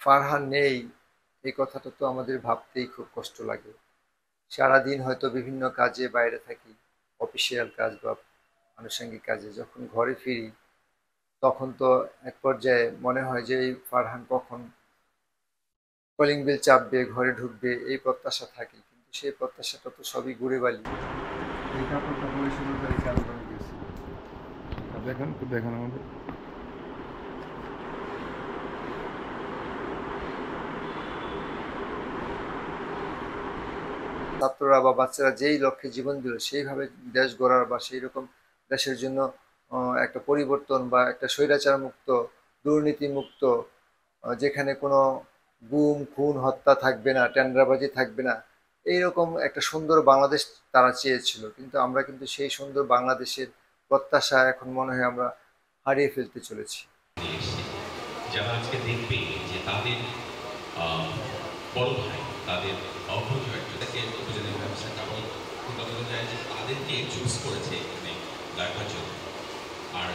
ফারহান নেই, এই কথাটা তো আমাদের ভাবতেই খুব কষ্ট লাগে। সারাদিন হয়তো বিভিন্ন কাজে বাইরে থাকি, অফিসিয়াল কাজ বা আনুষঙ্গিক কাজে, যখন ঘরে ফিরি তখন তো এক পর্যায়ে মনে হয় যে এই ফারহান কখন কলিং বেল চাপবে, ঘরে ঢুকবে, এই প্রত্যাশা থাকে, কিন্তু সেই প্রত্যাশাটা তো সবই ঘুরে বালি। এই কাপড়টা পরে 16 তারিখে আন্দোলনে গেছিল। দেখেন, একটু দেখেন আমাদের ছাত্ররা বা বাচ্চারা যেই লক্ষ্যে জীবন দিল সেইভাবে দেশ গড়ার বা সেই রকম দেশের জন্য একটা পরিবর্তন বা একটা স্বৈরাচার মুক্ত, দুর্নীতি মুক্ত, যেখানে কোনো গুম খুন হত্যা থাকবে না, টেন্ডারবাজি থাকবে না, এইরকম একটা সুন্দর বাংলাদেশ তারা চেয়েছিল। কিন্তু আমরা কিন্তু সেই সুন্দর বাংলাদেশের প্রত্যাশা এখন মনে হয় আমরা হারিয়ে ফেলতে চলেছি। যারা আজকে দেখবে যে তাদের বড় ভাই, তাদের অগ্রজ তাকে উপজেলা ব্যবসা, কারণ বলা যায় যে তাদেরকে চুজ করেছে এখানে রাখার জন্য। আর